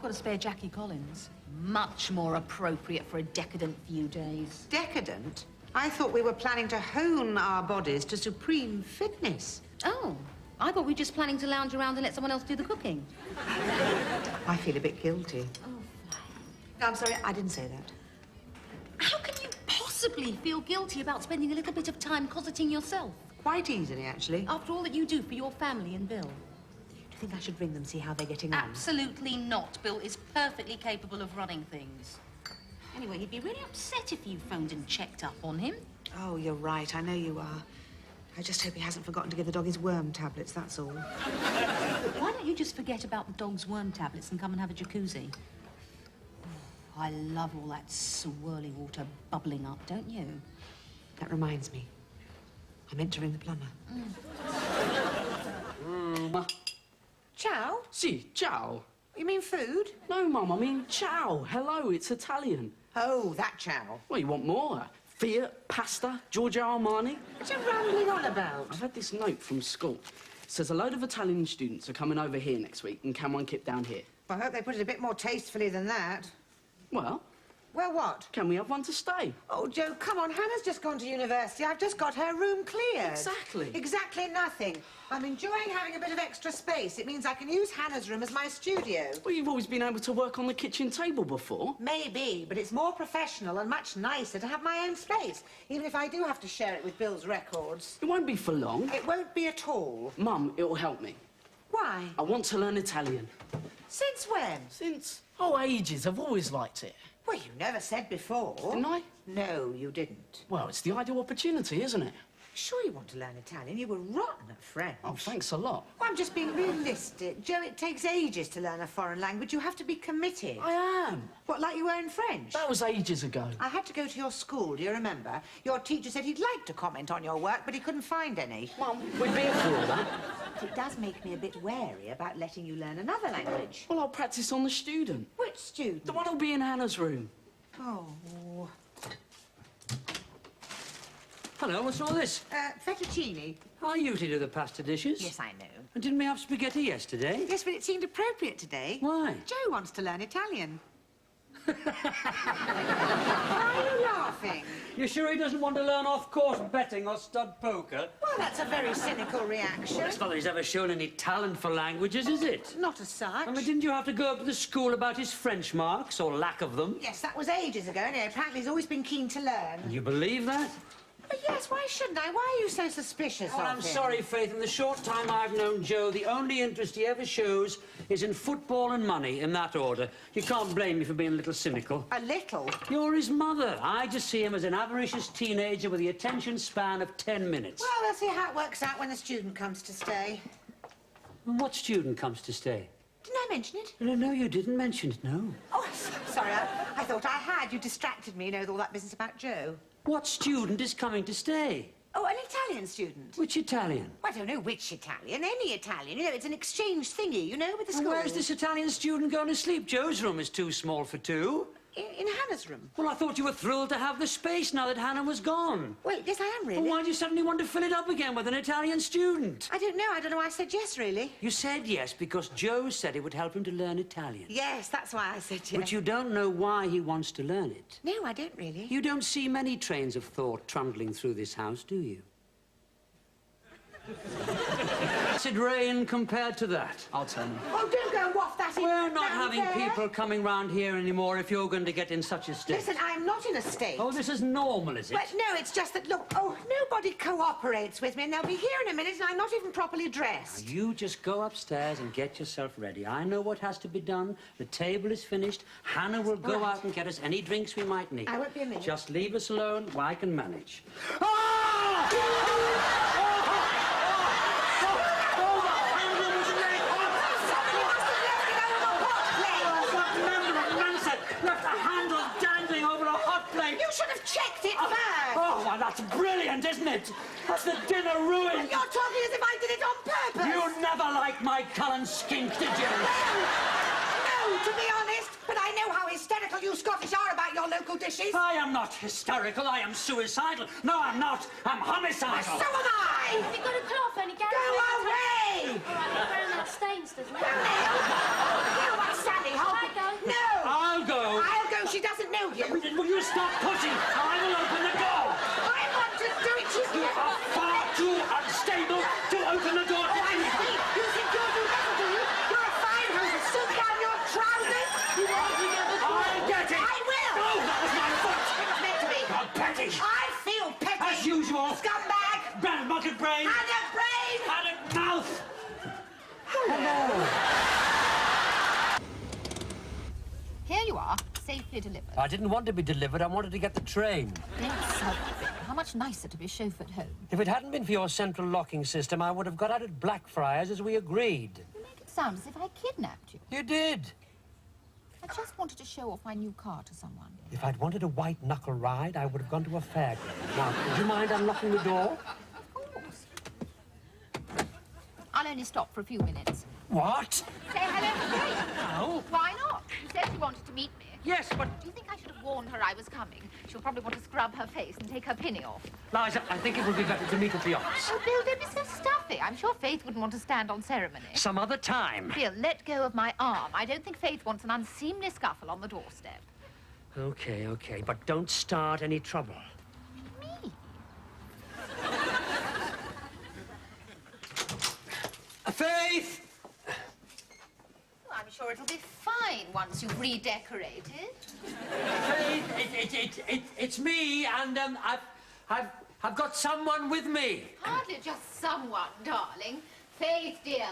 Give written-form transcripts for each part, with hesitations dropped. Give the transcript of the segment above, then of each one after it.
got a spare Jackie Collins. Much more appropriate for a decadent few days. Decadent? I thought we were planning to hone our bodies to supreme fitness. Oh, I thought we were just planning to lounge around and let someone else do the cooking. I feel a bit guilty. Oh, No, I'm sorry, I didn't say that. how can you possibly feel guilty about spending a little bit of time cosseting yourself? Quite easily, actually. After all that you do for your family and Bill. Do you think I should ring them, see how they're getting on? Absolutely not. Bill is perfectly capable of running things. Anyway, he'd be really upset if you phoned and checked up on him. Oh, you're right, I know you are. I just hope he hasn't forgotten to give the dog his worm tablets, that's all. Why don't you just forget about the dog's worm tablets and come and have a jacuzzi? Oh, I love all that swirly water bubbling up, don't you? That reminds me. I meant to ring the plumber. Ciao? Si, ciao. You mean food? No, Mum, I mean ciao. Hello, it's Italian. Oh, that ciao. Well, you want more? Fiat, pasta, Giorgio Armani? What are you rambling on about? I've had this note from school. It says a load of Italian students are coming over here next week and can one kip down here. I hope they put it a bit more tastefully than that. Well, Well, what? can we have one to stay? Oh, Joe, come on. Hannah's just gone to university. I've just got her room cleared. Exactly. Exactly nothing. I'm enjoying having a bit of extra space. It means I can use Hannah's room as my studio. Well, you've always been able to work on the kitchen table before. Maybe, but it's more professional and much nicer to have my own space, even if I do have to share it with Bill's records. It won't be for long. It won't be at all. Mum, it'll help me. Why? I want to learn Italian. Since when? Since, ages. I've always liked it. Well, you never said before. Didn't I? No, you didn't. Well, it's the ideal opportunity, isn't it? Sure you want to learn Italian. You were rotten at French. Oh, thanks a lot. Well, I'm just being realistic. Joe, it takes ages to learn a foreign language. You have to be committed. I am. What, like you were in French? That was ages ago. I had to go to your school, do you remember? Your teacher said he'd like to comment on your work, but he couldn't find any. Mum, we'd be here for all that. It does make me a bit wary about letting you learn another language. Well, I'll practice on the student. Which student? The one who'll be in Hannah's room. Oh. Hello, what's all this? Fettuccine. I usually do the pasta dishes. Yes, I know. And didn't we have spaghetti yesterday? Yes, but it seemed appropriate today. Why? Joe wants to learn Italian. Why are you laughing? You sure he doesn't want to learn off-course betting or stud poker? Well, that's a very cynical reaction. It's not that he's ever shown any talent for languages, is it? Not as such. I mean, didn't you have to go up to the school about his French marks, or lack of them? Yes, that was ages ago. Anyway, apparently he's always been keen to learn. You believe that? But yes, why shouldn't I? Why are you so suspicious Oh, of I'm him? sorry, Faith. In the short time I've known Joe, the only interest he ever shows is in football and money, in that order. You can't blame me for being a little cynical. A little? You're his mother. I just see him as an avaricious teenager with the attention span of 10 minutes. Well, we'll see how it works out when the student comes to stay. And what student comes to stay? Didn't I mention it? No, you didn't mention it, no. Oh, sorry. I thought I had. You distracted me, with all that business about Joe. What student is coming to stay? Oh, an Italian student. Which Italian? Well, I don't know which Italian. Any Italian. It's an exchange thingy, with the And school. where's this Italian student going to sleep? Joe's room is too small for two. In Hannah's room. Well, I thought you were thrilled to have the space now that Hannah was gone. Well, yes, I am, really. Well, why do you suddenly want to fill it up again with an Italian student? I don't know. I don't know why I said yes, really. You said yes because Joe said it would help him to learn Italian. Yes, that's why I said yes. But you don't know why he wants to learn it. No, I don't really. You don't see many trains of thought trundling through this house, do you? Acid rain compared to that. I'll tell him. Oh, don't go and waft that in. We're not down having there. people coming round here anymore if you're going to get in such a state. Listen, I'm not in a state. Oh, this is normal, is it? But no, it's just that, look, nobody cooperates with me, and they'll be here in a minute, and I'm not even properly dressed. You just go upstairs and get yourself ready. I know what has to be done. The table is finished. Hannah will go Right. out and get us any drinks we might need. I won't be a minute. Just leave us alone. I can manage. You should have checked it first. Oh, well, that's brilliant, isn't it? That's the dinner ruined. You're talking as if I did it on purpose. You never liked my Cullen skink, did you? No, to be honest, but I know how hysterical you Scottish are about your local dishes. I am not hysterical. I am suicidal. No, I'm not. I'm homicidal. So am I. Have you got a cloth, any Go away. All right, well, brown out stains, doesn't it? You know what, Sally, No! I'll go. I'll go. She doesn't know you. Will you stop pushing? I will open the door. I want to do it. She's You are far too unstable to open the door. Oh, I see. You think you'll do better, do you? You're a fine hoe to suit down your trousers. You won't be able to. I'll get it. I will. No, that was my foot. It was meant to be. How petty. I feel petty. As usual. Scumbag. Bad bucket brain. And a brain. And a mouth. Here you are, safely delivered. I didn't want to be delivered. I wanted to get the train. Yes, how much nicer to be chauffeured home. If it hadn't been for your central locking system, I would have got out at Blackfriars as we agreed. You make it sound as if I kidnapped you. You did. I just wanted to show off my new car to someone. If I'd wanted a white-knuckle ride, I would have gone to a fairground. Now, would you mind unlocking the door? Of course. I'll only stop for a few minutes. What? Say hello to Kate. No. Why not? You said you wanted to meet me. Yes, but... Do you think I should have warned her I was coming? She'll probably want to scrub her face and take her pinny off. Liza, I think it would be better to meet at the office. Oh, Bill, don't be so stuffy. I'm sure Faith wouldn't want to stand on ceremony. Some other time. Bill, let go of my arm. I don't think Faith wants an unseemly scuffle on the doorstep. Okay, okay, but don't start any trouble. Me? Faith! I'm sure it'll be fine once you've redecorated. Faith, it's me, and I've got someone with me. Hardly just someone, darling. Faith, dear,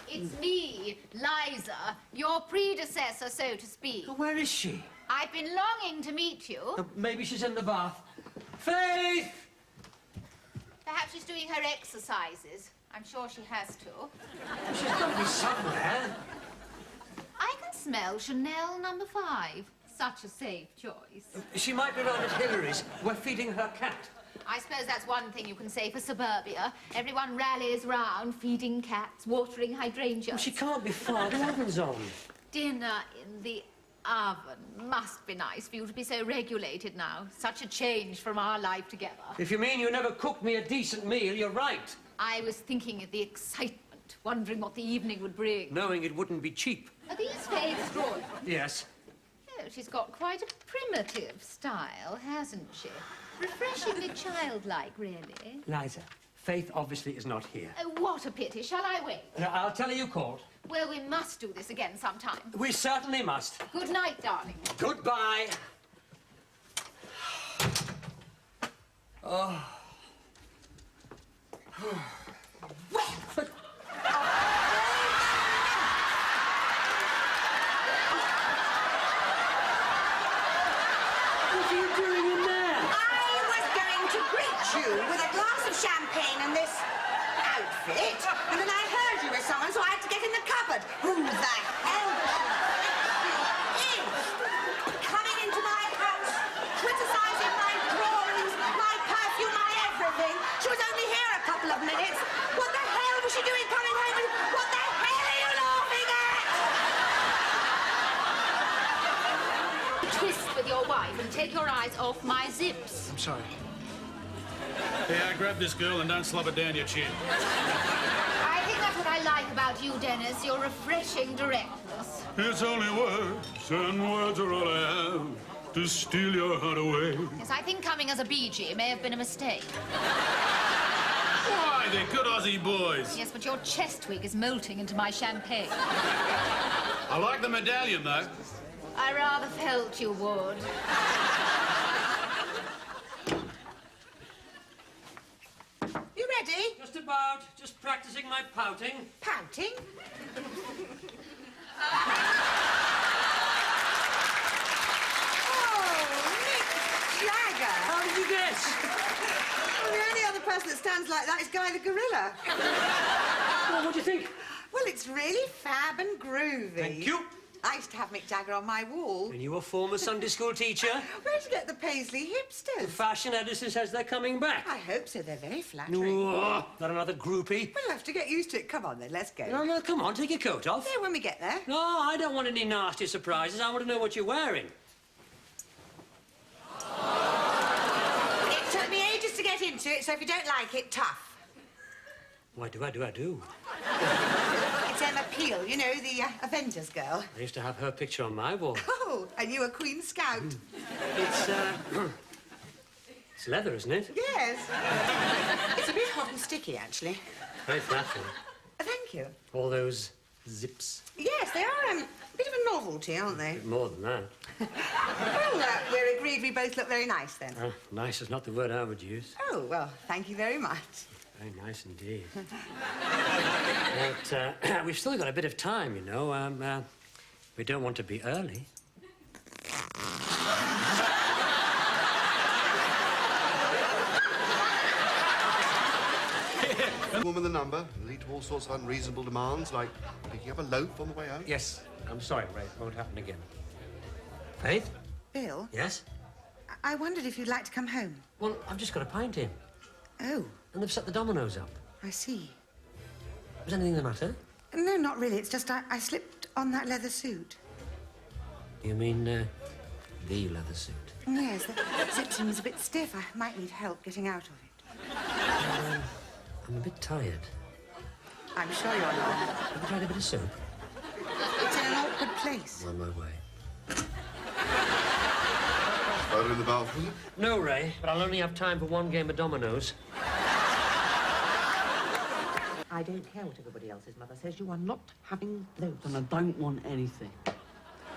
it's me, Liza, your predecessor, so to speak. Where is she? I've been longing to meet you. Maybe she's in the bath. Faith! Perhaps she's doing her exercises. I'm sure she has to. She's got to be somewhere. I can smell Chanel number 5. Such a safe choice. She might be round at Hillary's. We're feeding her cat. I suppose that's one thing you can say for suburbia. Everyone rallies round, feeding cats, watering hydrangeas. Well, she can't be far. The oven's on. Dinner in the oven. Must be nice for you to be so regulated now. Such a change from our life together. If you mean you never cooked me a decent meal, you're right. I was thinking of the excitement, wondering what the evening would bring. Knowing it wouldn't be cheap. Are these Faith's drawings? Yes. Oh, she's got quite a primitive style, hasn't she? Refreshingly childlike, really. Liza, Faith obviously is not here. Oh, what a pity. Shall I wait? Now, I'll tell her you called. Well, we must do this again sometime. We certainly must. Good night, darling. Goodbye. Oh. What are you doing in there? I was going to greet you with a glass of champagne and this outfit, and then I heard you were someone, so I had to get in the cupboard. Who the hell is coming into my house, criticizing my drawings, my perfume, my everything? She was only here a couple of minutes. What the hell was she doing coming home? And what the hell are you laughing at? Twist with your wife and take your eyes off my zips. I'm sorry. Hey, I grabbed this girl and don't slub it down your chin. I think that's what I like about you, Dennis, your refreshing directness. It's only words, and words are all I have to steal your heart away. Yes, I think coming as a BG may have been a mistake. Why, they're good Aussie boys. Yes, but your chest wig is molting into my champagne. I like the medallion, though. I rather felt you would. You ready? Just about. Just practicing my pouting. Pouting? Jagger. How did you guess? Well, the only other person that stands like that is Guy the Gorilla. Well, what do you think? Well, it's really fab and groovy. Thank you. I used to have Mick Jagger on my wall. And you a former Sunday school teacher? Where'd you get the Paisley hipsters? The fashion editor says they're coming back. I hope so. They're very flattering. Oh, not another groupie. We'll have to get used to it. Come on, then. Let's go. No, come on, take your coat off. Yeah, when we get there. No, I don't want any nasty surprises. I want to know what you're wearing. It took me ages to get into it, so if you don't like it, tough. Why do I do? It's Emma Peel, you know, the Avengers girl. I used to have her picture on my wall. Oh, and you were Queen Scout. It's, it's leather, isn't it? Yes. It's a bit hot and sticky, actually. Very flattering. Thank you. All those zips. Yes, they are a bit of a novelty, aren't they? A bit more than that. Well, we're agreed we both look very nice, then. Nice is not the word I would use. Oh, well, thank you very much. Very nice indeed. But we've still got a bit of time, you know. We don't want to be early. Woman the number, lead to all sorts of unreasonable demands, like picking up a loaf on the way home. Yes. I'm sorry, Ray. It won't happen again. Faith? Bill, Yes? I wondered if you'd like to come home. Well, I've just got a pint in. Oh, And they've set the dominoes up. I see. Was anything the matter? No, not really. It's just I slipped on that leather suit. You mean, the leather suit? Yes, the zip seems a bit stiff. I might need help getting out of it. I'm a bit tired. I'm sure you're not. Have you tried a bit of soup? It's in an awkward place. On my way. Spider in the bathroom? No, Ray, but I'll only have time for one game of dominoes. I don't care what everybody else's mother says. You are not having those. And I don't want anything.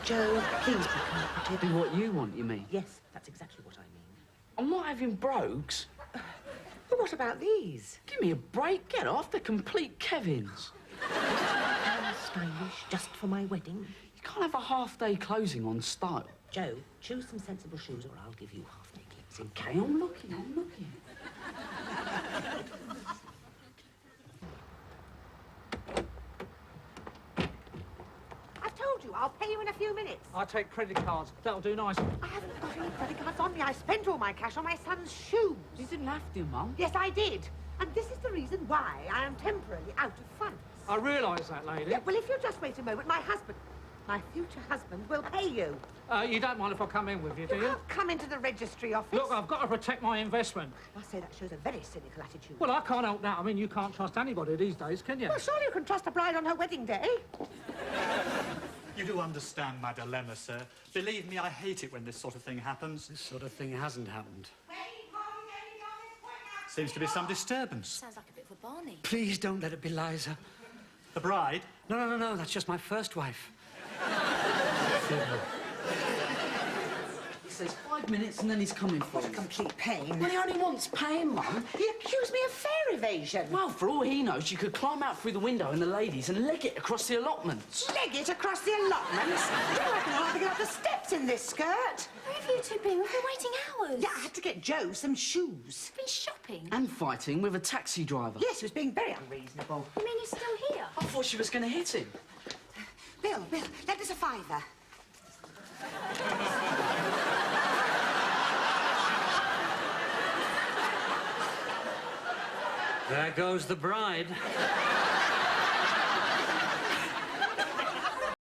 Joe, please be comforted. Do what you want, you mean? Yes, that's exactly what I mean. I'm not having brogues. But what about these? Give me a break. Get off. They're complete Kevins. Stylish, just for my wedding. You can't have a half-day closing on style. Joe, choose some sensible shoes or I'll give you half-day clips. Okay, I'm looking. I've told you, I'll pay you in a few minutes. I take credit cards. That'll do nicely. I haven't got any credit cards on me. I spent all my cash on my son's shoes. You didn't have to, Mum. Yes, I did. And this is the reason why I am temporarily out of funds. I realise that, lady. Yeah, well, if you just wait a moment, my future husband, will pay you. You don't mind if I come in with you, do You you? can't come into the registry office. Look, I've got to protect my investment. I say that shows a very cynical attitude. Well, I can't help that. I mean, you can't trust anybody these days, can you? Well, surely you can trust a bride on her wedding day. You do understand my dilemma, sir. Believe me, I hate it when this sort of thing happens. This sort of thing hasn't happened. Seems to be some disturbance. Sounds like a bit of a Barney. Please don't let it be Liza. The bride? No, that's just my first wife. He says 5 minutes and then he's coming for What a you. complete pain. Well, he only wants paying, Mum. He accused me of fare evasion. Well, for all he knows, you could climb out through the window in the ladies and leg it across the allotments. Leg it across the allotments. I can hardly get up the steps in this skirt. Where have you two been? We've been waiting hours. Yeah, I had to get Joe some shoes. Been shopping. And fighting with a taxi driver. Yes, he was being very unreasonable. You mean he's still here? I thought she was going to hit him. Bill, lend us a fiver. There goes the bride.